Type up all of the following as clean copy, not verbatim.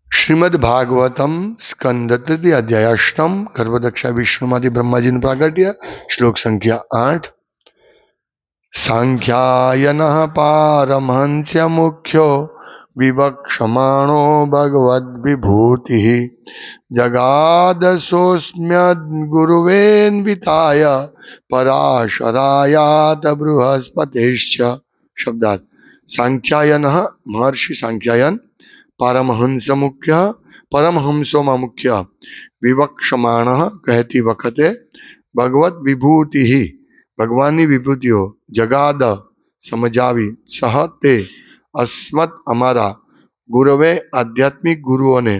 શ્રીમદ ભાગવતમ સ્કંદ તૃતીય અધ્યાય અષ્ટમ ગર્ભદક્ષા વિષ્ણુમાંથી બ્રહ્માજીનું પ્રાગટ્ય શ્લોક સંખ્યા 8 સાંખ્યાયનઃ પારમહંસ્ય મુખ્યો વિવક્ષમાણો ભગવદ વિભૂતિ જગાદસોસ્મ્યદ ગુરુવેન્વિતાય પરાશરાયાત બૃહસ્પતિશ્ચ. શબ્દાર્થ. સાંખ્યાયન મહર્ષિ સાંખ્યાયન, પારમહંસ મુખ્ય પરમહંસોમાં મુખ્ય, વિવક્ષમાણ કહેતી વખતે, ભગવત વિભૂતિ ભગવાનની વિભૂતિઓ, જગાદ સમજાવી, સહ તે અસ્મત અમારા, ગુરવે આધ્યાત્મિક ગુરુઓને,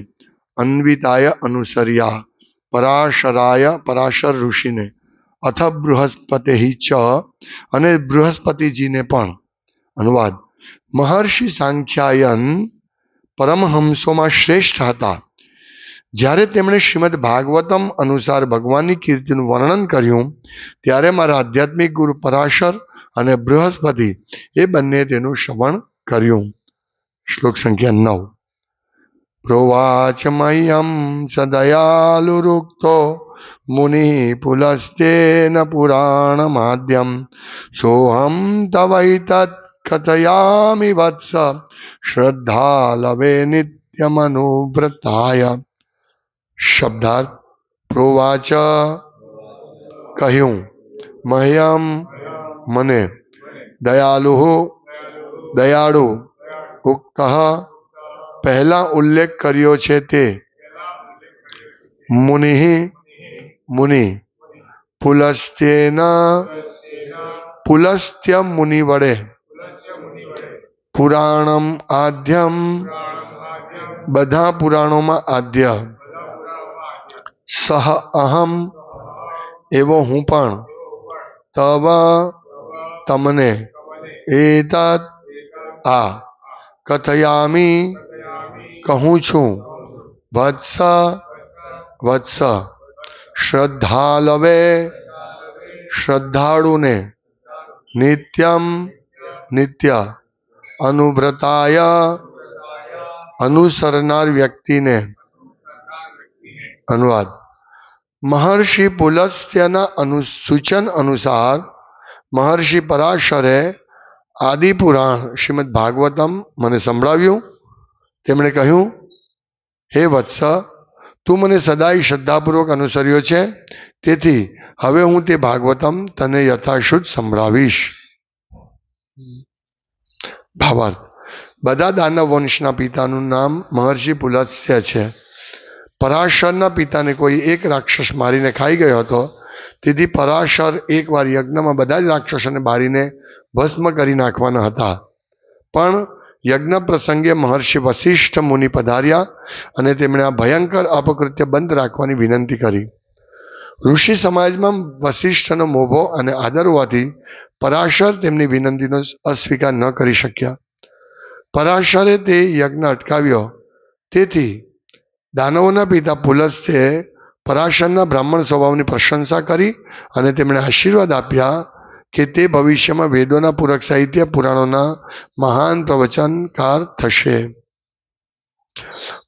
અન્વિતાય અનુસર્યા, પરાશરાય પરાશર ઋષિને, અથ બૃહસ્પતિ ચ અને બૃહસ્પતિજીને પણ. અનુવાદ. મહર્ષિ સાંખ્યાયન પરમહંસોમાં શ્રેષ્ઠ હતા. જ્યારે તેમણે શ્રીમદ ભાગવતમ અનુસાર ભગવાનની કીર્તિનું વર્ણન કર્યું, ત્યારે મારા આધ્યાત્મિક ગુરુ પરાશર અને બૃહસ્પતિ એ બંને તેનું શ્રવણ કર્યું. શ્લોક સંખ્યા 9. પ્રોવાચ મહ્યમ સદયાલુરુક્તો મુનિ પુલસ્તેન પુરાણ માધ્યમ સોહમ તવૈતત્ કથયામિ વત્સ શ્રદ્ધાલવે નિત્યમનુવ્રતાય. શબ્દાર્થ. પ્રોવાચ કહ્યું, મહ્યમ મને, દયાલુ દયાળુ, ઉક્ત પહેલા ઉલ્લેખ કર્યો છે તે, મુનિ મુનિ, પુલસ્ત્યેન પુલસ્ત્ય મુનિ વડે, પુરાણમ આદ્યમ બધા પુરાણોમાં આદ્ય, સહ અહમ એવો હું પણ, તવ તમને, એતત આ, કથયામિ કહું છું, વત્સ વત્સ, શ્રદ્ધાલવે શ્રદ્ધાળુને, નિત્યમ નિત્ય, અનુવ્રતાય અનુસરનાર વ્યક્તિને. અનુવાદ. મહર્ષિ પુલસ્ત્યના સૂચન અનુસાર મહર્ષિ પરાશરે આદિપુરાણ શ્રીમદ ભાગવતમ મને સંભળાવ્યું. તેમણે કહ્યું, હે વત્સ, તું મને સદાય શ્રદ્ધાપૂર્વક અનુસર્યો છે, તેથી હવે હું તે ભાગવતમ તને યથાશુદ્ધ સંભળાવીશ. ભાવાર્થ. બધા દાનવ વંશના પિતાનું નામ મહર્ષિ પુલસ્ત્ય છે. પરાશરના પિતાને કોઈ એક રાક્ષસ મારીને ખાઈ ગયો હતો. તેથી પરાશર એકવાર યજ્ઞમાં બધા જ રાક્ષસોને બાળીને ભસ્મ કરી નાખવાના હતા. પણ યજ્ઞ પ્રસંગે મહર્ષિ વસિષ્ઠ મુનિ પધાર્યા અને તેમણે આ ભયંકર અપકૃત્ય બંધ રાખવાની વિનંતી કરી. ઋષિ સમાજમાં વસિષ્ઠનો મોભો અને આદર હોવાથી પરાશર તેમની વિનંતીનો અસ્વીકાર ન કરી શક્યા. પરાશરે તે યજ્ઞ અટકાવ્યો. તેથી દાનવોના પિતા પુલસ્ત્યે પરાશરના બ્રાહ્મણ સ્વભાવની પ્રશંસા કરી અને તેમણે આશીર્વાદ આપ્યા કે તે ભવિષ્યમાં વેદોના પૂરક સાહિત્ય પુરાણોના મહાન પ્રવચનકાર થશે.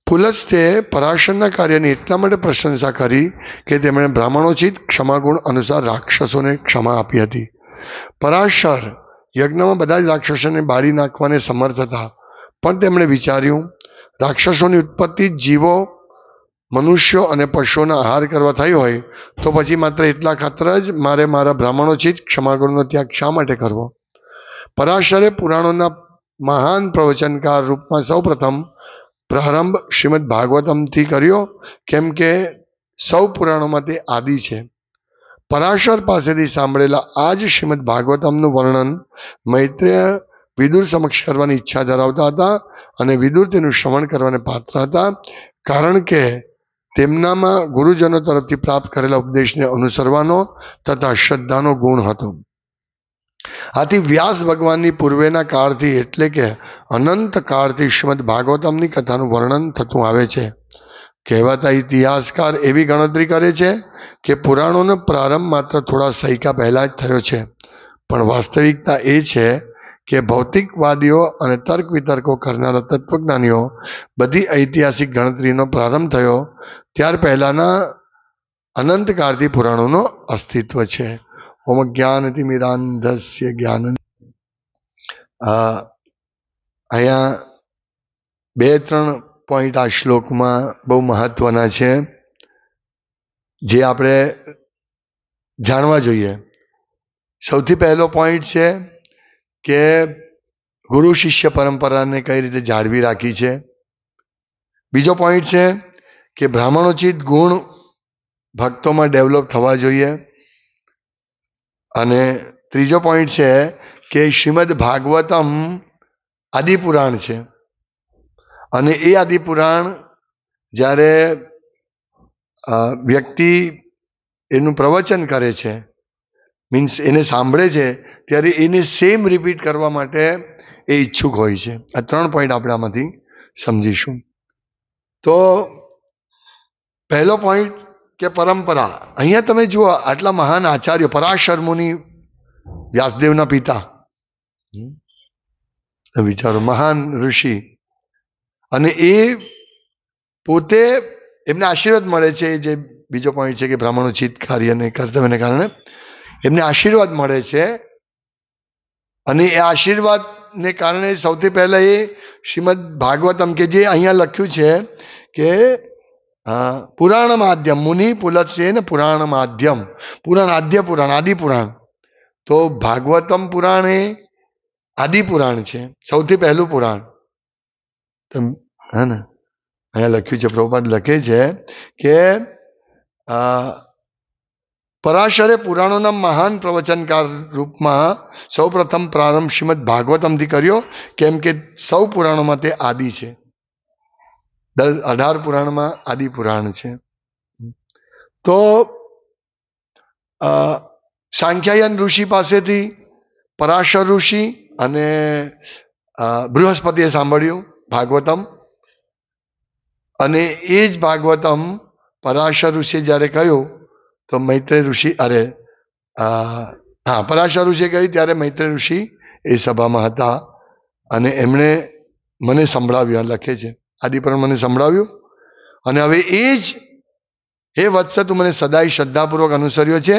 પુલસ્ત્યે પરાશરના કાર્યની એટલા માટે પ્રશંસા કરી કે તેમણે બ્રાહ્મણોચિત ક્ષમાગુણ અનુસાર રાક્ષસોને ક્ષમા આપી હતી. પરાશર યજ્ઞમાં બધા જ રાક્ષસોને બાળી નાખવાને સમર્થ હતા, પણ તેમણે વિચાર્યું, રાક્ષસોની ઉત્પત્તિ જીવો, મનુષ્યો અને પશુઓના આહાર કરવા થઈ હોય તો પછી માત્ર એટલા ખાતર જ મારે મારા બ્રાહ્મણોચિત ક્ષમાગુણનો ત્યાગ શા માટે કરવો? પરાશરે પુરાણોના મહાન પ્રવચનકાર રૂપમાં સૌ પ્રથમ પ્રારંભ શ્રીમદ ભાગવતમથી કર્યો, કેમ કે સૌ પુરાણોમાં તે આદિ છે. પરાશર પાસેથી સાંભળેલા આ જ શ્રીમદ ભાગવતમનું વર્ણન મૈત્રેય વિદુર સમક્ષ કરવાની ઈચ્છા ધરાવતા હતા અને વિદુર તેનું શ્રવણ કરવાને પાત્ર હતા, કારણ કે તેમનામાં ગુરુજનો તરફથી પ્રાપ્ત કરેલા ઉપદેશને અનુસરવાનો તથા શ્રદ્ધાનો ગુણ હતો. આથી વ્યાસ ભગવાનની પૂર્વેના કાળથી એટલે કે અનંત કાળથી શ્રીમદ ભાગવતમની કથાનું વર્ણન થતું આવે છે. કહેવાતા ઇતિહાસકાર એવી ગણતરી કરે છે કે પુરાણોનો પ્રારંભ માત્ર થોડા સૈકા પહેલા જ થયો છે, પણ વાસ્તવિકતા એ છે કે ભૌતિકવાદીઓ અને તર્ક વિતર્કો કરનારા તત્વજ્ઞાનીઓ બધી ઐતિહાસિક ગણતરીનો પ્રારંભ થયો ત્યાર પહેલાના અનંતકાળથી પુરાણોનો અસ્તિત્વ છે. ઓમ જ્ઞાનતિમિરાંધસ્ય જ્ઞાન. અહીંયા 2-3 પોઈન્ટ આ શ્લોકમાં બહુ મહત્વના છે જે આપણે જાણવા જોઈએ. સૌથી પહેલો પોઈન્ટ છે કે ગુરુ શિષ્ય પરંપરાને કઈ રીતે જાળવી રાખી છે. બીજો પોઈન્ટ છે કે બ્રાહ્મણોચિત ગુણ ભક્તોમાં ડેવલપ થવા જોઈએ. અને ત્રીજો પોઈન્ટ છે કે શ્રીમદ ભાગવતમ આદિપુરાણ છે અને એ આદિપુરાણ જ્યારે વ્યક્તિ એનું પ્રવચન કરે છે, મીન્સ એને સાંભળે છે, ત્યારે એને સેમ રિપીટ કરવા માટે એ ઈચ્છુક હોય છે. આ 3 પોઈન્ટ આપણે આમાંથી સમજીશું. તો પહેલો પોઈન્ટ કે પરંપરા. અહીંયા તમે જુઓ આટલા મહાન આચાર્યો, પરાશર મુનિ વ્યાસદેવના પિતા, વિચારો, મહાન ઋષિ, અને એ પોતે એમને આશીર્વાદ મળે છે. જે બીજો પોઈન્ટ છે કે બ્રાહ્મણોચિત કાર્ય અને કર્તવ્યને કારણે એમને આશીર્વાદ મળે છે અને એ આશીર્વાદને કારણે સૌથી પહેલા એ શ્રીમદ ભાગવતમ કે જે અહીંયા લખ્યું છે કે પુરાણ માધ્યમ મુનિ પુલત્સેન પુરાણ માધ્યમ, પુરાણ આદ્ય પુરાણ, આદિ પુરાણ. તો ભાગવતમ પુરાણ એ આદિ પુરાણ છે, સૌથી પહેલું પુરાણ. હે ને, અહીંયા લખ્યું છે, પ્રભુપાદ લખે છે કે પરાશરે પુરાણોના મહાન પ્રવચનકાર રૂપમાં સૌ પ્રથમ પ્રારંભ શ્રીમદ ભાગવતમથી કર્યો, કેમ કે સૌ પુરાણોમાં તે આદિ છે. 18 પુરાણમાં આદિ પુરાણ છે. તો સાંખ્યાયન ઋષિ પાસેથી પરાશર ઋષિ અને બૃહસ્પતિએ સાંભળ્યું ભાગવતમ, અને એ જ ભાગવતમ પરાશર ઋષિએ જ્યારે કહ્યું તો મૈત્રેય ઋષિ પરાશર ઋષિએ કહ્યું ત્યારે મૈત્રેય ઋષિ એ સભામાં હતા અને એમણે મને સંભળાવ્યું. લખે છે આદિપુરાણ મને સંભળાવ્યું અને હવે એ જ હે વત્સ તું મને સદાય શ્રદ્ધાપૂર્વક અનુસર્યો છે,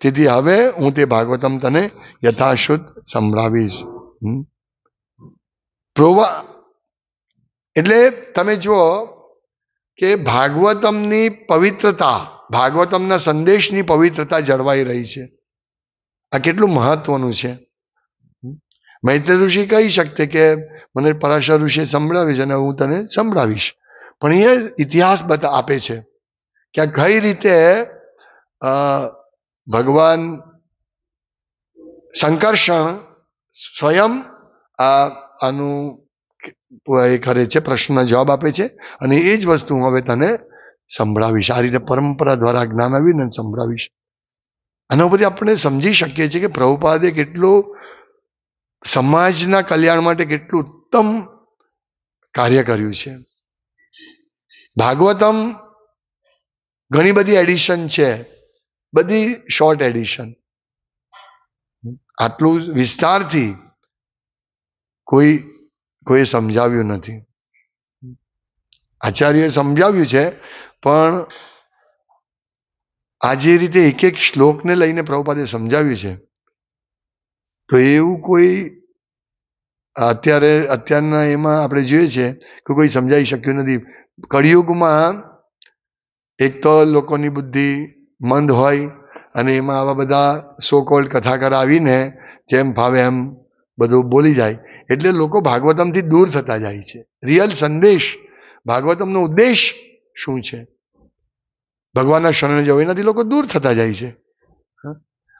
તેથી હવે હું તે ભાગવતમ તને યથાશુદ્ધ સંભળાવીશ. એટલે તમે જુઓ કે ભાગવતમની પવિત્રતા, ભાગવતમના સંદેશની પવિત્રતા જળવાઈ રહી છે. આ કેટલું મહત્વનું છે. મૈત્રેય ઋષિ કહી શકતે કે મને પરાશર ઋષિએ સંભળાવીશ અને હું તને સંભળાવીશ, પણ એ ઇતિહાસ આપે છે કે કઈ રીતે ભગવાન સંકર્ષણ સ્વયં આનું એ કરે છે, પ્રશ્નનો જવાબ આપે છે અને એ જ વસ્તુ હું હવે તને સંભળાવીશ. આ રીતે પરંપરા દ્વારા જ્ઞાન આવીને સંભળાવીશ. આના ઉપરથી આપણે સમજી શકીએ છીએ કે પ્રભુપાદે કેટલું સમાજના કલ્યાણ માટે કેટલું ઉત્તમ કાર્ય કર્યું છે. ભાગવતમ ઘણી બધી એડિશન છે, બધી શોર્ટ એડિશન. આટલું વિસ્તારથી કોઈ સમજાવ્યું નથી. આચાર્યએ સમજાવ્યું છે, પણ આ જે રીતે એક એક શ્લોકને લઈને પ્રભુપાદે સમજાવ્યું છે, તો એવું કોઈ અત્યારના એમાં આપણે જોઈએ છે કે કોઈ સમજાવી શક્યું નથી. કળિયુગમાં એક તો લોકોની બુદ્ધિ મંદ હોય અને એમાં આવા બધા સો કોલ્ડ કથાકાર આવીને જેમ ફાવે એમ બધું બોલી જાય, એટલે લોકો ભાગવતમથી દૂર થતા જાય છે. રિયલ સંદેશ, ભાગવતમનો ઉદ્દેશ શું છે, ભગવાનના શરણે જવું, એનાથી લોકો દૂર થતા જાય છે.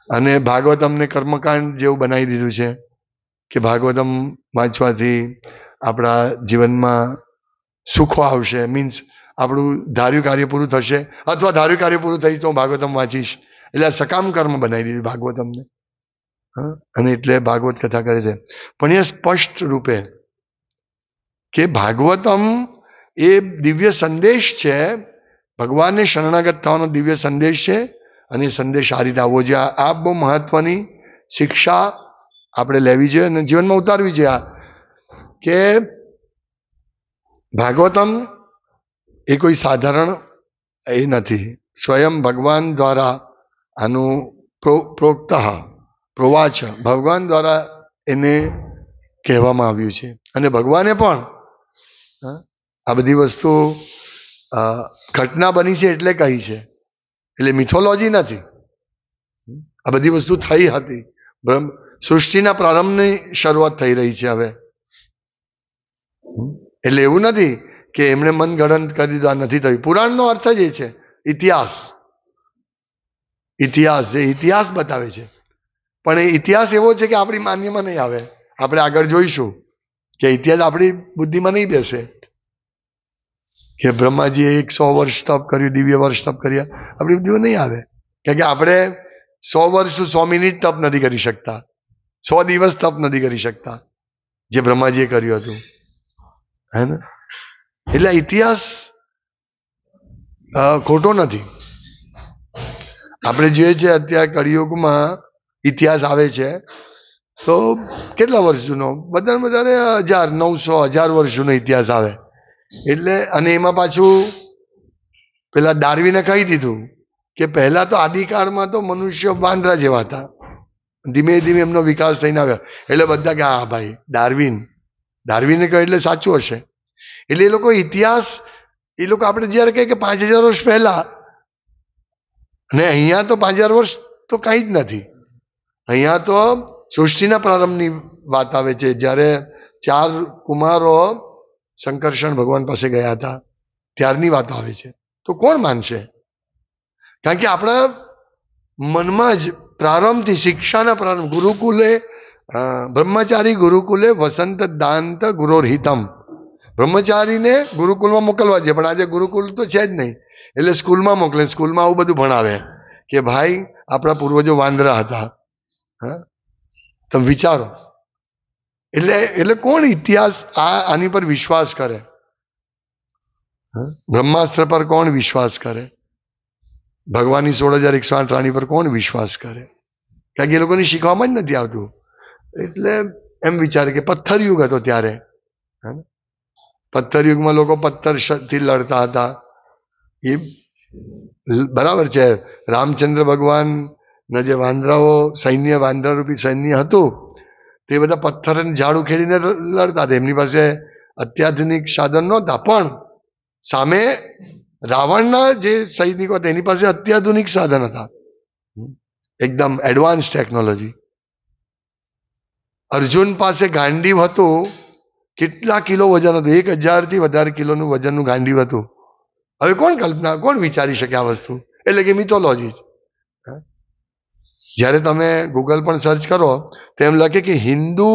અને ભાગવતમને કર્મકાંડ જેવું બનાવી દીધું છે કે ભાગવતમ વાંચવાથી આપણા જીવનમાં સુખો આવશે, મીન્સ આપણું ધાર્યું કાર્ય પૂરું થશે, અથવા ધાર્યું કાર્ય પૂરું થઈ તો હું ભાગવતમ વાંચીશ, એટલે આ સકામ કર્મ બનાવી દીધું ભાગવતમને. અને એટલે ભાગવત કથા કરે છે. પણ એ સ્પષ્ટ રૂપે કે ભાગવતમ એ દિવ્ય સંદેશ છે, ભગવાનને શરણાગત થવાનો દિવ્ય સંદેશ છે. અને સંદેશ આ રીતે આવવો જોઈએ. આ બહુ મહત્વની શિક્ષા આપણે લેવી જોઈએ અને જીવનમાં ઉતારવી જોઈએ કે ભાગવતમ એ કોઈ સાધારણ એ નથી. સ્વયં ભગવાન દ્વારા આનું પ્રોક્ત પ્રોવાચ ભગવાન દ્વારા એને કહેવામાં આવ્યું છે. અને ભગવાને પણ આ બધી વસ્તુ ઘટના બની છે એટલે કહી છે, એટલે મિથોલોજી નથી. આ બધી વસ્તુ થઈ હતી. સૃષ્ટિના પ્રારંભની શરૂઆત થઈ રહી છે હવે. એટલે એવું નથી કે એમણે મન ગણન કરી દીધું, આ નથી થયું. પુરાણનો અર્થ જ એ છે ઇતિહાસ. ઇતિહાસ જે ઇતિહાસ બતાવે છે, પણ એ ઇતિહાસ એવો છે કે આપણી માન્યમાં નહીં આવે. આપણે આગળ જોઈશું કે ઇતિહાસ આપણી બુદ્ધિમાં નહીં બેસે કે બ્રહ્માજીએ 100 વર્ષ તપ કર્યું, દિવ્ય વર્ષ તપ કર્યા, આપણી બુદ્ધિમાં નહીં આવે. કારણ કે આપણે 100 વર્ષ 100 મિનિટ તપ નથી કરી શકતા, 100 દિવસ તપ નથી કરી શકતા જે બ્રહ્માજીએ કર્યું હતું, હે ને. એટલે ઇતિહાસ ખોટો નથી. આપણે જોઈએ છે અત્યારે કળિયુગમાં ઇતિહાસ આવે છે તો કેટલા વર્ષ જૂનો, વધારે વધારે 1000, 900, 1000 વર્ષ જૂનો ઇતિહાસ આવે. એટલે અને એમાં પાછું પેલા ડાર્વિને કહી દીધું કે પહેલા તો આદિકાળમાં તો મનુષ્ય વાંદરા જેવા હતા, ધીમે ધીમે એમનો વિકાસ થઈને આવ્યો. એટલે બધા કે હા ભાઈ ડાર્વિને કહ્યું એટલે સાચું હશે. એટલે એ લોકો ઇતિહાસ, એ લોકો આપણે જયારે કહે કે 5000 વર્ષ પહેલા, અને અહીંયા તો 5000 વર્ષ તો કંઈ જ નથી. અહીંયા તો સૃષ્ટિના પ્રારંભની વાત આવે છે, જ્યારે 4 કુમારો શંકરષણ ભગવાન પાસે ગયા હતા ત્યારની વાત આવે છે. તો કોણ માનશે? કારણ કે આપણા મનમાં જ પ્રારંભથી શિક્ષાના પ્રારંભ, ગુરુકુલે બ્રહ્મચારી ગુરુકુલે વસંત દાંત ગુરોરહિતમ. બ્રહ્મચારીને ગુરુકુલમાં મોકલવા છે, પણ આજે ગુરુકુલ તો છે જ નહીં. એટલે સ્કૂલમાં મોકલે, સ્કૂલમાં આવું બધું ભણાવે કે ભાઈ આપણા પૂર્વજો વાંદરા હતા. હા, તમે વિચારો. એટલે કોણ ઇતિહાસ આની પર વિશ્વાસ કરે? બ્રહ્માસ્ત્ર પર કોણ વિશ્વાસ કરે? ભગવાનની 16,108 રાણી પર કોણ વિશ્વાસ કરે? કારણ કે એ લોકોને શીખવામાં જ નથી આવતું. એટલે એમ વિચારે કે પથ્થર યુગ હતો ત્યારે, પથ્થર યુગમાં લોકો પથ્થરથી લડતા હતા. એ બરાબર છે. રામચંદ્ર ભગવાનના જે વાંદરાઓ સૈન્ય, વાંદરારૂપી સૈન્ય હતું, તે બધા પથ્થરને ઝાડ ઉખેડીને લડતા હતા. એમની પાસે અત્યાધુનિક સાધન નહોતા, પણ સામે રાવણના જે સૈનિકો હતા એની પાસે અત્યાધુનિક સાધન હતા, એકદમ એડવાન્સ ટેકનોલોજી. અર્જુન પાસે ગાંડીવ હતું, કેટલા કિલો વજન હતું, 1000થી વધારે કિલોનું વજનનું ગાંડીવ હતું. હવે કોણ વિચારી શકે આ વસ્તુ? એટલે કે મિથોલોજી. જ્યારે તમે ગૂગલ પણ સર્ચ કરો તો એમ લખે કે હિન્દુ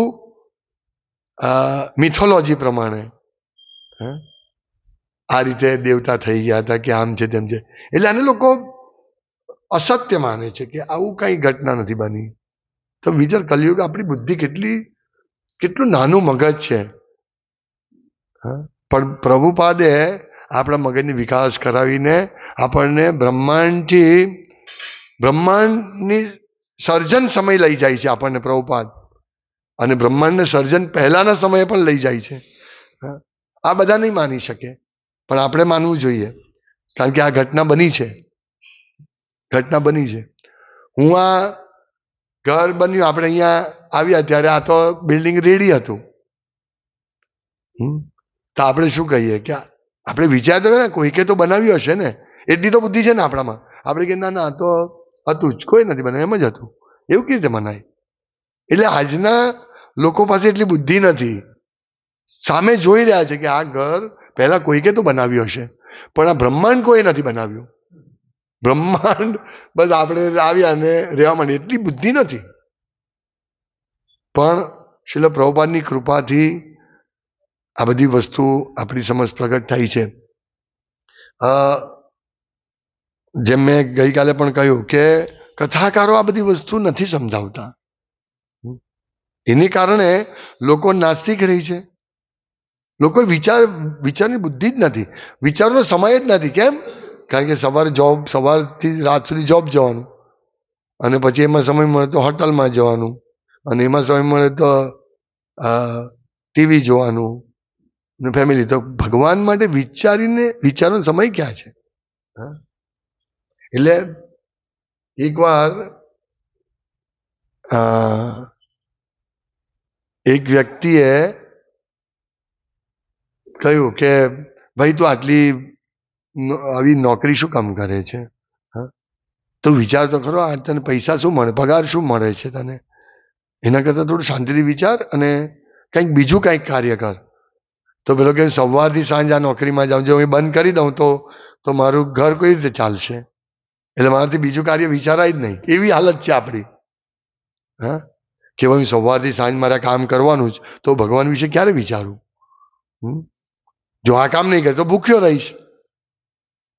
મિથોલોજી પ્રમાણે આ રીતે દેવતા થઈ ગયા હતા કે આમ છે તેમ છે. એટલે આને લોકો અસત્ય માને છે કે આવું કઈ ઘટના નથી બની. તો વિચાર, કલિયુગ આપણી બુદ્ધિ કેટલું નાનું મગજ છે, પણ પ્રભુપાદે આપણા મગજને વિકાસ કરાવીને આપણને બ્રહ્માંડની સર્જન સમય લઈ જાય છે આપણને પ્રભુપાદ, અને બ્રહ્માંડને સર્જન પહેલાના સમયે પણ લઈ જાય છે. આ બધા નહીં માની શકે, પણ આપણે માનવું જોઈએ, કારણ કે આ ઘટના બની છે. હું આ ઘર બન્યું, આપણે અહીંયા આવ્યા ત્યારે આ તો બિલ્ડિંગ રેડી હતું. તો આપણે શું કહીએ કે આપણે વિચાર તો ને કોઈકે તો બનાવ્યું હશે ને, એટલી તો બુદ્ધિ છે ને આપણામાં. આપણે કે ના તો હતું જ, કોઈ નથી બનાવ્યું, એમ જ હતું. એવું કેવી રીતે મનાય? એટલે આજના લોકો પાસે એટલી બુદ્ધિ નથી. સામે જોઈ રહ્યા છે કે આ ઘર પહેલા કોઈકે તો બનાવ્યું હશે, પણ આ બ્રહ્માંડ કોઈ નથી બનાવ્યું. બ્રહ્માંડ બસ આપણે આવ્યા ને રહેવા માંડીએ, એટલી બુદ્ધિ નથી. પણ શ્રીલ પ્રભુપાદની કૃપાથી આ બધી વસ્તુ આપણી સમજ પ્રગટ થઈ છે. જેમ મેં ગઈકાલે પણ કહ્યું કે કથાકારો આ બધી વસ્તુ નથી સમજાવતા, એની કારણે લોકો નાસ્તિક રહી છે. લોકો વિચારની બુદ્ધિ જ નથી, વિચારનો સમય જ નથી. કેમ? કારણ કે સવારથી રાત સુધી જોબ જવાનું, અને પછી એમાં સમય મળે તો હોટલમાં જવાનું, અને એમાં સમય મળે તો ટીવી જોવાનું ને ફેમિલી. તો ભગવાન માટે વિચારવાનો સમય ક્યાં છે? હા, એટલે એકવાર એક વ્યક્તિએ કહ્યું કે ભાઈ તું આટલી આવી નોકરી શું કામ કરે છે? હા, તો વિચાર તો ખરો, આ તને પૈસા શું મળે, પગાર શું મળે છે તને? એના કરતાં થોડું શાંતિથી વિચાર અને કંઈક બીજું કંઈક કાર્ય કર. તો પેલો કે સવારથી સાંજ આ નોકરીમાં જાઉં, જો હું બંધ કરી દઉં તો મારું ઘર કઈ રીતે ચાલશે? એટલે મારાથી બીજું કાર્ય વિચારાય જ નહીં. એવી હાલત છે આપણી. હા, કે ભાઈ સવારથી સાંજ મારે કામ કરવાનું જ, તો ભગવાન વિશે ક્યારે વિચારું? જો આ કામ નહીં કરે તો ભૂખ્યો રહીશ,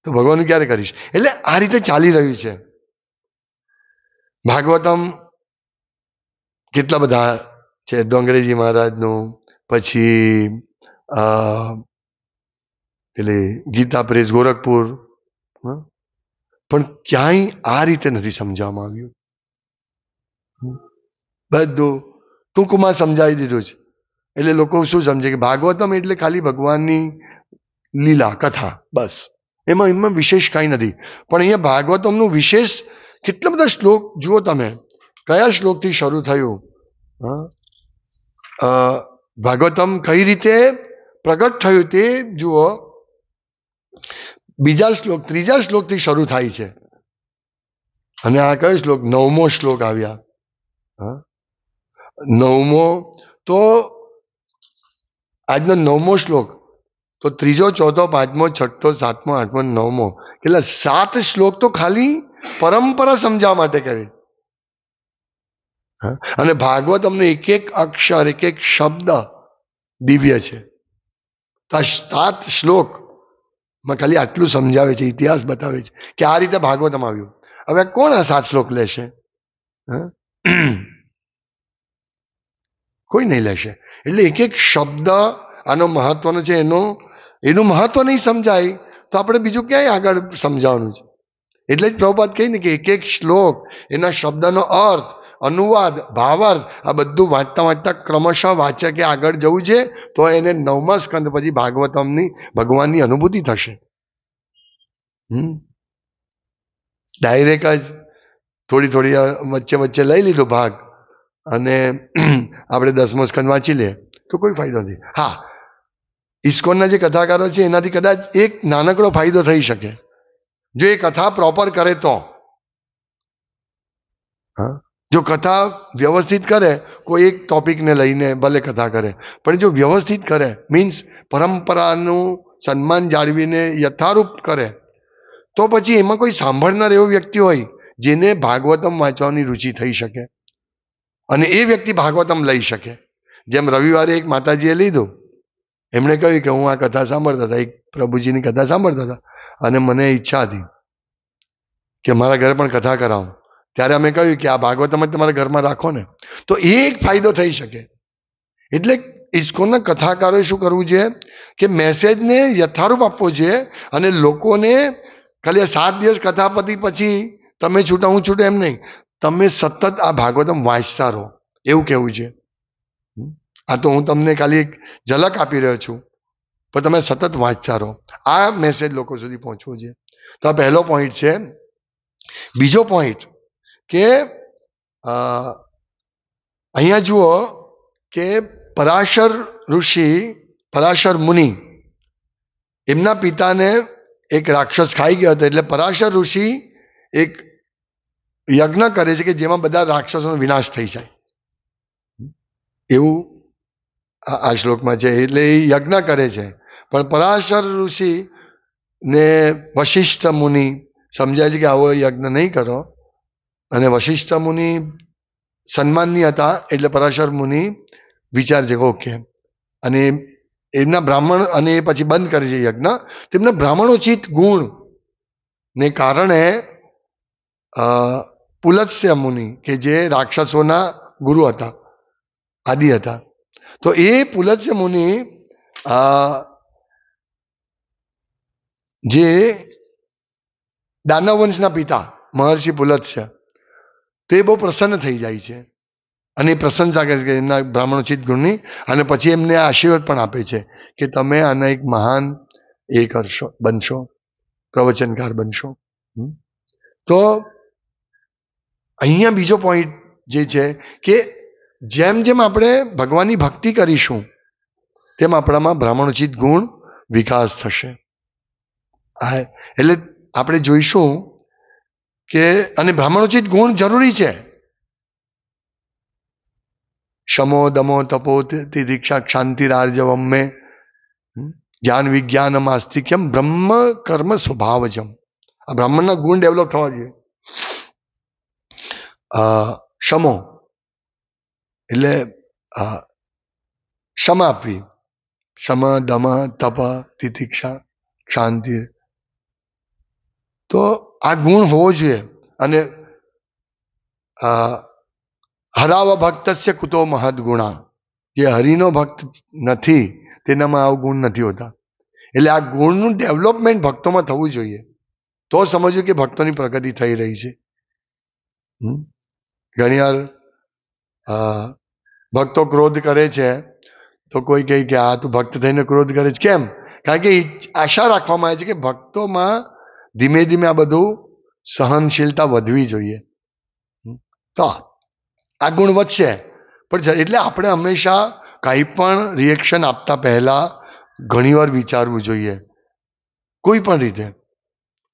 તો ભગવાન ક્યારે કરીશ? એટલે આ રીતે ચાલી રહ્યું છે. ભાગવતમ કેટલા બધા છે, ડોંગરેજી મહારાજનું, પછી એટલે ગીતા પ્રેસ ગોરખપુર, પણ ક્યાંય આ રીતે નથી સમજાવવામાં આવ્યું. બધું ટૂંકમાં સમજાવી દીધું છે. એટલે લોકો શું સમજે કે ભાગવતમ એટલે ખાલી ભગવાનની લીલા કથા, બસ. એમાં વિશેષ કાંઈ નથી. પણ અહીંયા ભાગવતમનું વિશેષ કેટલા બધા શ્લોક જુઓ તમે. કયા શ્લોકથી શરૂ થયું? ભાગવતમ કઈ રીતે પ્રગટ થયું તે જુઓ. ત્રીજા શ્લોકથી શરૂ થાય છે. અને આ કયો શ્લોક? 9મો શ્લોક આવ્યા. નવમો તો આજનો 9મો શ્લોક, તો ત્રીજો, ચોથો, પાંચમો, છઠ્ઠો, સાતમો, આઠમો, 9મો, કેટલા 7 શ્લોક તો ખાલી પરંપરા સમજાવવા માટે કરે. અને ભાગવતમનો એક એક અક્ષર, એક એક શબ્દ દિવ્ય છે. તો આ 7 શ્લોક માં ખાલી આટલું સમજાવે છે, ઇતિહાસ બતાવે છે કે આ રીતે ભાગવતમ આવ્યું. હવે કોણ આ 7 શ્લોક લેશે? કોઈ નહીં લેશે. એટલે એક એક શબ્દ આનો મહત્વનો છે. એનું મહત્વ નહીં સમજાય તો આપણે બીજું ક્યાંય આગળ સમજાવવાનું છે. એટલે જ પ્રભુપાદ કહે ને કે એક એક શ્લોક, એના શબ્દનો અર્થ, અનુવાદ, ભાવાર્થ, આ બધું વાંચતા ક્રમશઃ વાચકે આગળ જવું છે, તો એને 9મા સ્કંદ પછી ભાગવતમની ભગવાનની અનુભૂતિ થશે. ડાયરેક્ટ જ થોડી વચ્ચે લઈ લીધો ભાગ અને આપણે 10મો સ્કંદ વાંચી લે તો કોઈ ફાયદો નથી. હા, ઇસ્કોનના જે કથાકારો છે એનાથી કદાચ એક નાનકડો ફાયદો થઈ શકે, જો એ કથા પ્રોપર કરે તો. હા, જો કથા વ્યવસ્થિત કરે, કોઈ એક ટોપિકને લઈને ભલે કથા કરે, પણ જો વ્યવસ્થિત કરે, મીન્સ પરંપરાનું સન્માન જાળવીને યથારૂપ કરે, તો પછી એમાં કોઈ સાંભળનાર એવો વ્યક્તિ હોય જેને ભાગવતમ વાંચવાની રુચિ થઈ શકે અને એ વ્યક્તિ ભાગવતમ લઈ શકે. જેમ રવિવારે એક માતાજીએ લીધું, એમણે કહ્યું કે હું આ કથા સાંભળતા હતા, એક પ્રભુજીની કથા સાંભળતા હતા અને મને ઈચ્છા હતી કે મારા ઘરે પણ કથા કરાવું. ત્યારે અમે કહ્યું કે આ ભાગવતમ જ તમારા ઘરમાં રાખો ને, તો એ એક ફાયદો થઈ શકે. એટલે ઇસ્કોનના કથાકારોએ શું કરવું છે કે મેસેજને યથારૂપ આપવો છે અને લોકોને ખાલી 7 દિવસ કથા પતી પછી તમે છૂટા હું છૂટા એમ નહીં, તમે સતત આ ભાગવતમ વાંચતા રહો, એવું કહેવું છે. આ તો હું તમને ખાલી એક ઝલક આપી રહ્યો છું, પણ તમે સતત વાંચતા રહો. આ મેસેજ લોકો સુધી પહોંચવો છે. તો આ પહેલો પોઈન્ટ છે. બીજો પોઈન્ટ કે અહીંયા જુઓ કે પરાશર મુનિ, એમના પિતાને એક રાક્ષસ ખાઈ ગયો હતો. એટલે પરાશર ઋષિ એક યજ્ઞ કરે છે કે જેમાં બધા રાક્ષસોનો વિનાશ થઈ જાય, એવું આ શ્લોકમાં છે. એટલે એ યજ્ઞ કરે છે, પણ પરાશર ઋષિ ને વશિષ્ઠ મુનિ સમજાય છે કે આવો યજ્ઞ નહીં કરો, અને વશિષ્ઠ મુનિ સન્માનની હતા એટલે પરાશર મુનિ વિચાર છે કે ઓકે, અને એમના બ્રાહ્મણ, અને એ પછી બંધ કરે છે યજ્ઞ. તેમના બ્રાહ્મણોચિત ગુણ ને કારણે પુલત્સ્ય મુનિ કે જે રાક્ષસોના ગુરુ હતા, આદિ હતા, તો એ પુલત્સ્ય મુનિ જે દાનવ વંશના પિતા મહર્ષિ પુલત્સ્ય, તે બહુ પ્રસન્ન થઈ જાય છે અને એ પ્રશંસા કરે છે એમના બ્રાહ્મણોચિત ગુણની, અને પછી એમને આશીર્વાદ પણ આપે છે કે તમે આના એક મહાન એ કરશો, બનશો, પ્રવચનકાર બનશો. તો અહીંયા બીજો પોઈન્ટ જે છે કે જેમ જેમ આપણે ભગવાનની ભક્તિ કરીશું તેમ આપણામાં બ્રાહ્મણોચિત ગુણ વિકાસ થશે. એટલે આપણે જોઈશું કે, અને બ્રાહ્મણોચિત ગુણ જરૂરી છે. શમો દમો તપો તિતિક્ષા ક્ષાંતિરાર્જવમ મે જ્ઞાન વિજ્ઞાનમ આસ્તિક્યમ બ્રહ્મ કર્મ સ્વભાવજમ. આ બ્રાહ્મણના ગુણ ડેવલપ થવા જોઈએ. શમો એટલે ક્ષમા આપવી, શમ દમ તપ તિતિક્ષા શાંતિ, તો આ ગુણ હોવો જોઈએ. અને હરાવ ભક્તસ્ય કુતો મહદ ગુણા, જે હરિનો ભક્ત નથી તેનામાં આવા ગુણ નથી હોતા. એટલે આ ગુણનું ડેવલપમેન્ટ ભક્તોમાં થવું જોઈએ, તો સમજવું કે ભક્તોની પ્રગતિ થઈ રહી છે. ઘણીવાર ભક્તો ક્રોધ કરે છે તો કોઈ કહે કે આ તો ભક્ત થઈને ક્રોધ કરે છે. કેમ? કારણ કે આશા રાખવામાં આવે છે કે ભક્તોમાં ધીમે ધીમે આ બધું સહનશીલતા વધવી જોઈએ, તો આ ગુણ વધશે. પણ એટલે આપણે હંમેશા કંઈ પણ રિએક્શન આપતા પહેલા ઘણીવાર વિચારવું જોઈએ. કોઈ પણ રીતે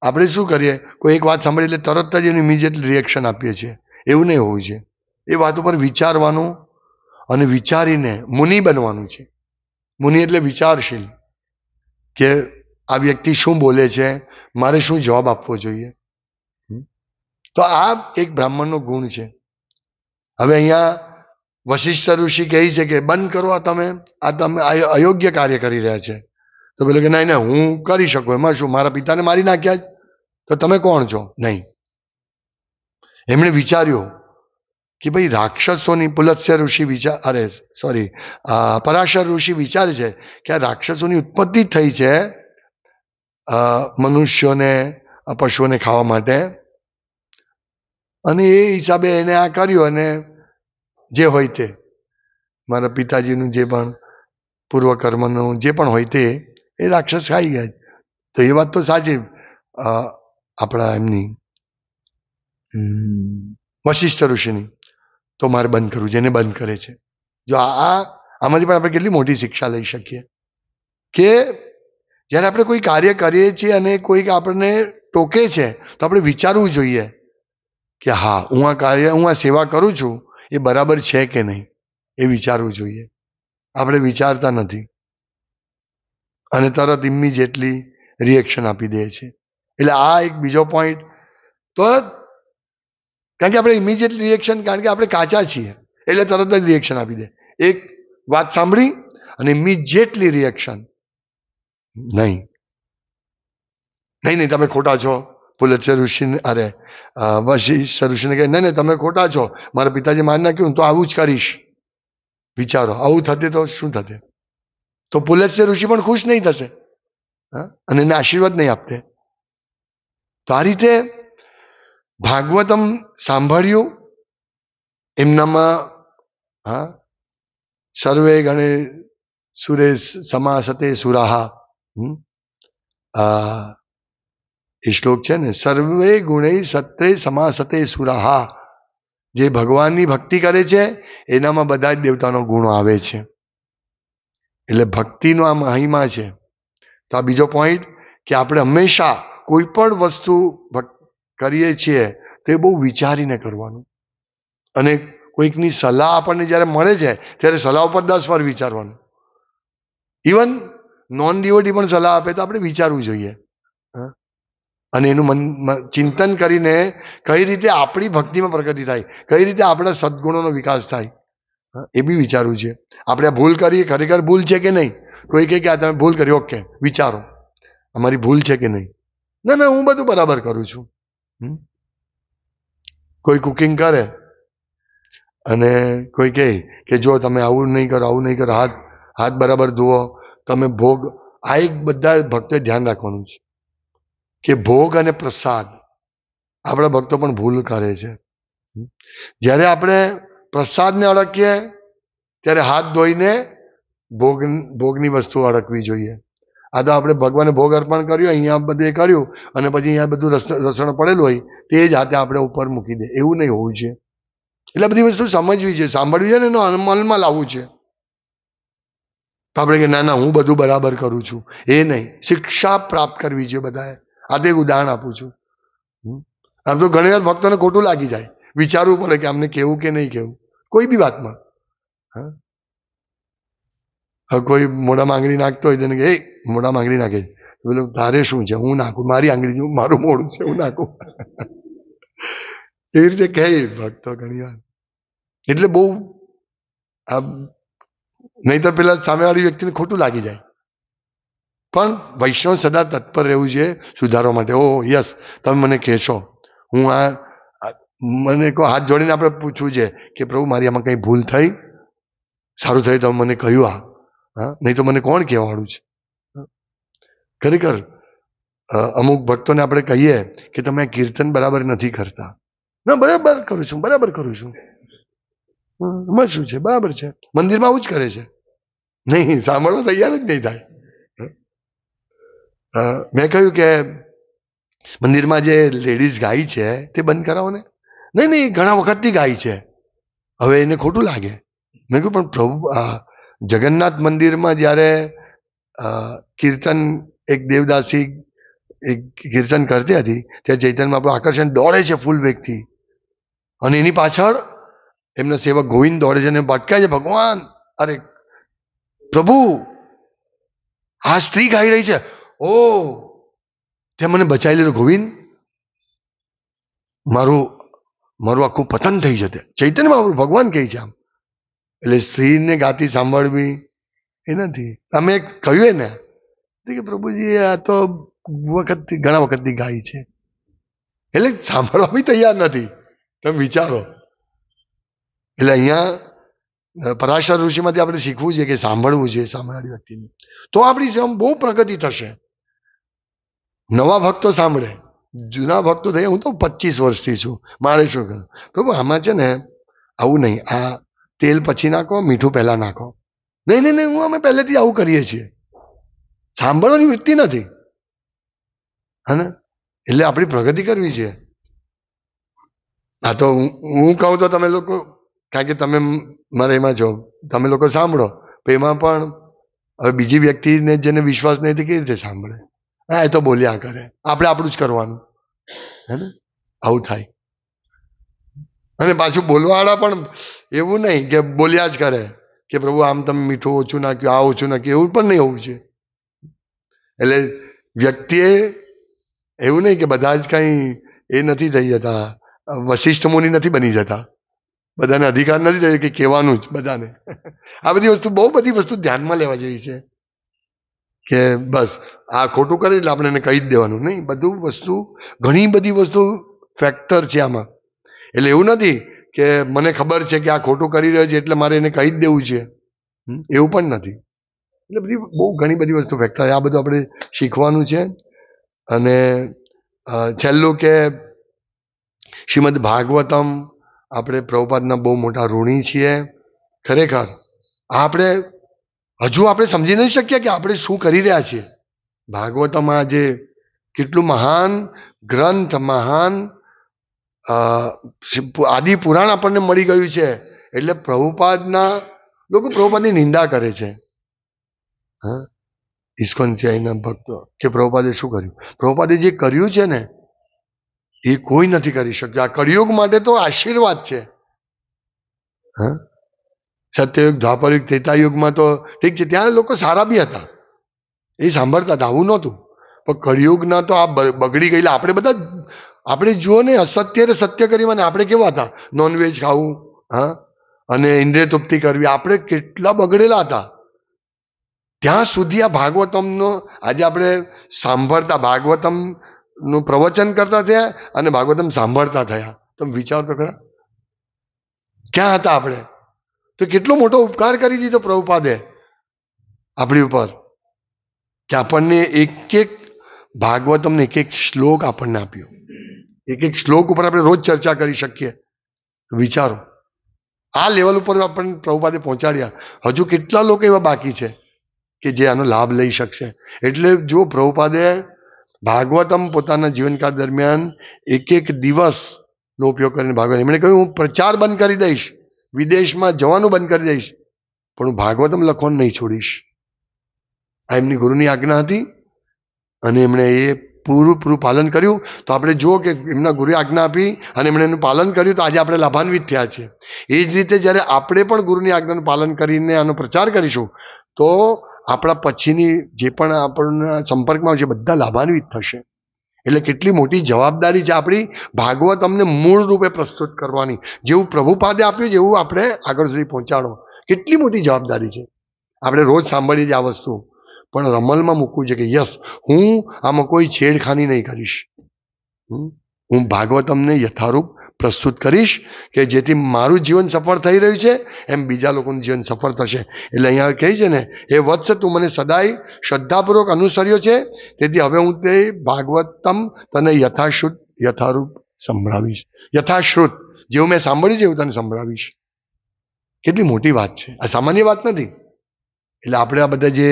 આપણે શું કરીએ, કોઈ એક વાત સાંભળી એટલે તરત જ એનું ઇમિડિયેટ રિએક્શન આપીએ છીએ. એવું નહીં હોવું જોઈએ. એ વાત ઉપર વિચારવાનું અને વિચારીને મુનિ બનવાનું છે. મુનિ એટલે વિચારશીલ, કે આ વ્યક્તિ શું બોલે છે, મારે શું જવાબ આપવો જોઈએ. તો આ એક બ્રાહ્મણનો ગુણ છે. હવે અહીંયા વશિષ્ઠ ઋષિ કહે છે કે બંધ કરો, તમે અયોગ્ય કાર્ય કરી રહ્યા છે. તો પેલો કે નહીં, હું કરી શકું, એમાં શું, મારા પિતાને મારી નાખ્યા જ, તો તમે કોણ છો? નહીં. એમણે વિચાર્યું કે ભાઈ રાક્ષસોની, પુલત્સ્ય ઋષિ પરાશર ઋષિ વિચારે છે કે આ રાક્ષસોની ઉત્પત્તિ થઈ છે મનુષ્યોને, પશુઓને ખાવા માટે, અને એ હિસાબે એને આ કર્યું, અને જે હોય તે મારા પિતાજીનું જે પણ પૂર્વકર્મનું જે પણ હોય તે એ રાક્ષસ ખાઈ ગયા. તો એ વાત તો સાચી આપણા એમની વશિષ્ઠ ઋષિની. તો મારે બંધ કરવું, જેને બંધ કરે છે. જો આમાંથી પણ આપણે કેટલી મોટી શિક્ષા લઈ શકીએ કે જ્યારે આપણે કોઈ કાર્ય કરીએ છીએ અને કોઈક આપણને ટોકે છે તો આપણે વિચારવું જોઈએ કે હા, હું આ સેવા કરું છું એ બરાબર છે કે નહીં, એ વિચારવું જોઈએ. આપણે વિચારતા નથી અને તરત ઇમિડિયેટલી રિએક્શન આપી દે છે. એટલે આ એક બીજો પોઈન્ટ. તો કારણ કે આપણે ઇમિડિયેટ રિએક્શન, કારણ કે આપણે કાચા છીએ એટલે તરત જ રિએક્શન આપી દે. એક વાત સાંભળી અને ઇમિડિયેટલી રિએક્શન. નહીં, તમે ખોટા છો. પુલત્સ્ય ઋષિને, વશિષ્ઠ ઋષિને કહે નહીં, તમે ખોટા છો, મારા પિતાજી મારી નાખ્યું તો આવું જ કરીશ. વિચારો, આવું થતે તો શું થતે? તો પુલત્સ્ય ઋષિ પણ ખુશ નહીં થશે અને એને આશીર્વાદ નહીં આપતે. તો આ રીતે ભાગવતમ સાંભળ્યું, એમનામાં સર્વે ગણે સુરે સમાસતે સુરાહા, એ શ્લોક છે ને, સર્વે ગુણે સત્રે સમાસતે સુરાહા. જે ભગવાનની ભક્તિ કરે છે એનામાં બધા જ દેવતાનો ગુણ આવે છે. એટલે ભક્તિનો આ મહિમા છે. તો આ બીજો પોઈન્ટ કે આપણે હંમેશા કોઈ પણ વસ્તુ કરીએ છીએ તો એ બહુ વિચારીને કરવાનું. અને કોઈકની સલાહ આપણને જ્યારે મળે છે ત્યારે સલાહ ઉપર 10 વાર વિચારવાનું. ઇવન નોન ડિવોટી પણ સલાહ આપે તો આપણે વિચારવું જોઈએ, અને એનું ચિંતન કરીને કઈ રીતે આપણી ભક્તિમાં પ્રગતિ થાય, કઈ રીતે આપણા સદગુણોનો વિકાસ થાય, એ બી વિચારવું છે. આપણે આ ભૂલ કરીએ, ખરેખર ભૂલ છે કે નહીં? કોઈ કહે કે આ તમે ભૂલ કરી, ઓકે, વિચારો અમારી ભૂલ છે કે નહીં. ના, હું બધું બરાબર કરું છું. કોઈ કુકિંગ કરે અને કોઈ કહે કે જો તમે આવું નહીં કરો, આવું નહીં કરો, હાથ બરાબર ધુઓ, તમે ભોગ. આ એક બધા ભક્તોએ ધ્યાન રાખવાનું છે કે ભોગ અને પ્રસાદ, આપણા ભક્તો પણ ભૂલ કરે છે. જ્યારે આપણે પ્રસાદને અડકીએ ત્યારે હાથ ધોઈને ભોગની વસ્તુ અડકવી જોઈએ. આ તો આપણે ભગવાને ભોગ અર્પણ કર્યું, અહીંયા બધે કર્યું અને પછી અહીંયા બધું રસણ પડેલું હોય તે જ હાથે આપણે ઉપર મૂકી દે, એવું નહીં હોવું છે. એટલે બધી વસ્તુ સમજવી છે, સાંભળવી છે ને એનો અમલમાં લાવવું છે. તો આપણે કે ના ના હું બધું બરાબર કરું છું, એ નહીં. શિક્ષા પ્રાપ્ત કરવી છે બધાએ. આ તો એક ઉદાહરણ આપું છું. આમ તો ઘણી વાર ભક્તોને ખોટું લાગી જાય, વિચારવું પડે કે આમને કેવું કે નહીં કેવું કોઈ બી વાતમાં. હા, કોઈ મોઢામાં આંગળી નાખતો હોય તેને કે એ મોઢામાં આંગળી નાખે, પેલું તારે શું છે, હું નાખું, મારી આંગળી મારું મોઢું છે હું નાખું. એવી રીતે કહે ભક્તો ઘણી વાર. એટલે બહુ નહીતર પેલા સામેવાળી વ્યક્તિને ખોટું લાગી જાય. પણ વૈષ્ણવ સદા તત્પર રહેવું છે સુધારવા માટે. ઓ યસ, તમે મને કહેશો, હું મને કહો, હાથ જોડીને આપણે પૂછવું છે કે પ્રભુ મારી આમાં કંઈ ભૂલ થઈ, સારું થયું તમે મને કહ્યું. હા, નહીં તો મને કોણ કહેવાળું છે. ખરેખર અમુક ભક્તોને આપણે કહીએ કે તમે કીર્તન બરાબર નથી કરતા. ના, બરાબર કરું છું, બરાબર કરું છું. એમાં શું છે, બરાબર છે. મંદિરમાં આવું જ કરે છે. નહીં, સાંભળવા તૈયાર જ નહીં થાય. મેં કહ્યું કે મંદિરમાં જે લેડીઝ ગાય છે તે બંધ કરાવો ને. નહીં નહીં, ઘણા વખતથી ગાય છે, હવે એને ખોટું લાગે. મેં કહ્યું પણ પ્રભુ જગન્નાથ મંદિરમાં જ્યારે કીર્તન એક દેવદાસી એક કીર્તન કરતી હતી ત્યારે ચૈતન્યમાં આપણું આકર્ષણ દોડે છે ફૂલ વેગથી, અને એની પાછળ એમના સેવક ગોવિંદ દોડે છે અને ભટકાય છે. ભગવાન, અરે પ્રભુ, આ સ્ત્રી ગાઈ રહી છે. ઓ, તે મને બચાવી લીધો ગોવિંદ, મારું આખું પતન થઈ જશે. ચૈતન્યમાં ભગવાન કહે છે આમ. એટલે સ્ત્રીને ગાતી સાંભળવી એ નથી. અમે કહ્યું ને કે પ્રભુજી આ તો ઘણા વખતથી ગાય છે, એટલે સાંભળવા બી તૈયાર નથી. તમે વિચારો. એટલે અહીંયા પરાશર ઋષિમાંથી આપણે શીખવું છે કે સાંભળવું છે સામેવાળી વ્યક્તિને, તો આપણી બહુ પ્રગતિ થશે. નવા ભક્તો સાંભળે, જૂના ભક્તો થયા. હું તો 25 વર્ષથી છું, મારે શું કરું પ્રભુ, આમાં છે ને આવું નહીં, આ તેલ પછી નાખો, મીઠું પહેલા નાખો. નહીં નહીં નહીં, હું અમે પહેલેથી આવું કરીએ છીએ. સાંભળવાની વૃત્તિ નથી. હા ને, એટલે આપણી પ્રગતિ કરવી છે. હા, તો હું કહું તો તમે લોકો, કારણ કે તમે મારે એમાં છો, તમે લોકો સાંભળો, તો એમાં પણ હવે બીજી વ્યક્તિને જેને વિશ્વાસ નહીં તે કેવી રીતે સાંભળે? હા, એ તો બોલ્યા કરે, આપણે આપણું જ કરવાનું. હે ને, આવું થાય. અને પાછું બોલવાવાળા પણ એવું નહીં કે બોલ્યા જ કરે કે પ્રભુ આમ તમે મીઠું ઓછું નાખ્યું, આ ઓછું નાખ્યું, એવું પણ નહીં હોવું છે. એટલે વ્યક્તિએ એવું નહીં કે બધા જ કંઈ એ નથી થઈ જતા, વશિષ્ઠ મુનિ નથી બની જતા, બધાને અધિકાર નથી થયો કે કહેવાનું જ બધાને. આ બધી વસ્તુ, બહુ બધી વસ્તુ ધ્યાનમાં લેવા જેવી છે કે બસ આ ખોટું કરે એટલે આપણે એને કહી જ દેવાનું નહીં. બધું વસ્તુ, ઘણી બધી વસ્તુ ફેક્ટર છે આમાં. એટલે એવું નથી કે મને ખબર છે કે આ ખોટું કરી રહ્યો છે એટલે મારે એને કહી જ દેવું છે, એવું પણ નથી. એટલે બધી બહુ ઘણી બધી વસ્તુ ફેક્ટર, આ બધું આપણે શીખવાનું છે. અને છેલ્લું કે શ્રીમદ ભાગવતમ, આપણે પ્રભુપાદના બહુ મોટા ઋણી છીએ. ખરેખર આપણે હજુ આપણે સમજી નહીં શકીએ કે આપણે શું કરી રહ્યા છીએ. ભાગવતમાં જે કેટલું મહાન ગ્રંથ, મહાન આદિ પુરાણ આપણને મળી ગયું છે. એટલે પ્રભુપાદના લોકો પ્રભુપાદની નિંદા કરે છે. હા, ઇસ્કોન સિવાયના ભક્તો કે પ્રભુપાદે શું કર્યું? પ્રભુપાદે જે કર્યું છે ને એ કોઈ નથી કરી શક્યું. આ કળિયુગ માટે તો આશીર્વાદ છે. હા, સત્યયુગ, દ્વાપરયુગ, ત્રેતાયુગમાં તો ઠીક છે, ત્યાં લોકો સારા બી હતા, એ સાંભળતા હતા, આવું નહોતું. પણ કળિયુગના તો આ બગડી ગયેલા આપણે બધા, આપણે જુઓ ને, અસત્ય ને સત્ય કરી મને આપણે કેવા હતા, નોનવેજ ખાવું, હા, અને ઇન્દ્રિય તૃપ્તિ કરવી, આપણે કેટલા બગડેલા હતા. ત્યાં સુધી આ ભાગવતમનો આજે આપણે સાંભળતા, ભાગવતમનું પ્રવચન કરતા થયા અને ભાગવતમ સાંભળતા થયા. તમે વિચાર તો ખરા, ક્યાં હતા આપણે? તો કેટલો મોટો ઉપકાર કરી દીધો પ્રભુપાદે આપણી ઉપર, કે આપણને એક એક ભાગવતમને એક એક શ્લોક આપણને આપ્યો. એક એક શ્લોક ઉપર આપણે રોજ ચર્ચા કરી શકીએ. વિચારો, આ લેવલ ઉપર આપણને પ્રભુપાદે પહોંચાડ્યા. હજુ કેટલા લોકો એવા બાકી છે કે જે આનો લાભ લઈ શકશે. એટલે જો પ્રભુપાદે ભાગવતમ પોતાના જીવનકાળ દરમિયાન એક દિવસનો ઉપયોગ કરીને ભાગવત, એમણે કહ્યું હું પ્રચાર બંધ કરી દઈશ, વિદેશમાં જવાનું બંધ કરી દઈશ, પણ હું ભાગવતમ લખવાનું નહીં છોડીશ. આ એમની ગુરુની આજ્ઞા હતી અને એમણે એ પૂરું પાલન કર્યું. તો આપણે જુઓ કે એમના ગુરુએ આજ્ઞા આપી અને એમણે એનું પાલન કર્યું, તો આજે આપણે લાભાન્વિત થયા છે. એ જ રીતે જ્યારે આપણે પણ ગુરુની આજ્ઞાનું પાલન કરીને આનો પ્રચાર કરીશું તો આપણા પછીની જે પણ આપણના સંપર્કમાં છે બધા લાભાન્વિત થશે. એટલે કેટલી મોટી જવાબદારી છે આપણી ભાગવત અમને મૂળ રૂપે પ્રસ્તુત કરવાની. જેવું પ્રભુપાદે આપ્યું છે એવું આપણે આગળ સુધી પહોંચાડો. કેટલી મોટી જવાબદારી છે. આપણે રોજ સાંભળીએ છીએ આ વસ્તુ, પણ અમલમાં મૂકવું છે કે યસ, હું આમાં કોઈ છેડખાની નહીં કરીશ. હું ભાગવતમને યથારૂપ પ્રસ્તુત કરીશ કે જેથી મારું જીવન સફળ થઈ રહ્યું છે એમ બીજા લોકોનું જીવન સફળ થશે. એટલે અહીંયા કહે છે ને, એ વત્સ તું મને સદાય શ્રદ્ધાપૂર્વક અનુસર્યો છે, તેથી હવે હું તે ભાગવતમ તને યથારૂપ સંભળાવીશ. યથાશ્રુત જેવું મેં સાંભળ્યું છે એવું તને સંભળાવીશ. કેટલી મોટી વાત છે, આ સામાન્ય વાત નથી. એટલે આપણે આ બધા જે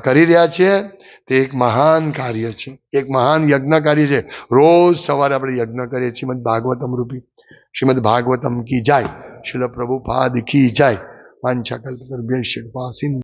કરી રહ્યા છીએ તે એક મહાન કાર્ય છે, એક મહાન યજ્ઞ કાર્ય છે. રોજ સવારે આપણે યજ્ઞ કરીએ શ્રીમદ ભાગવતમ રૂપી. શ્રીમદ ભાગવતમ કી જાય, શિલ પ્રભુપાદ કી જાય. વાંછા કલ્પતરુભ્યશ્ચ કૃપા સિંધુ.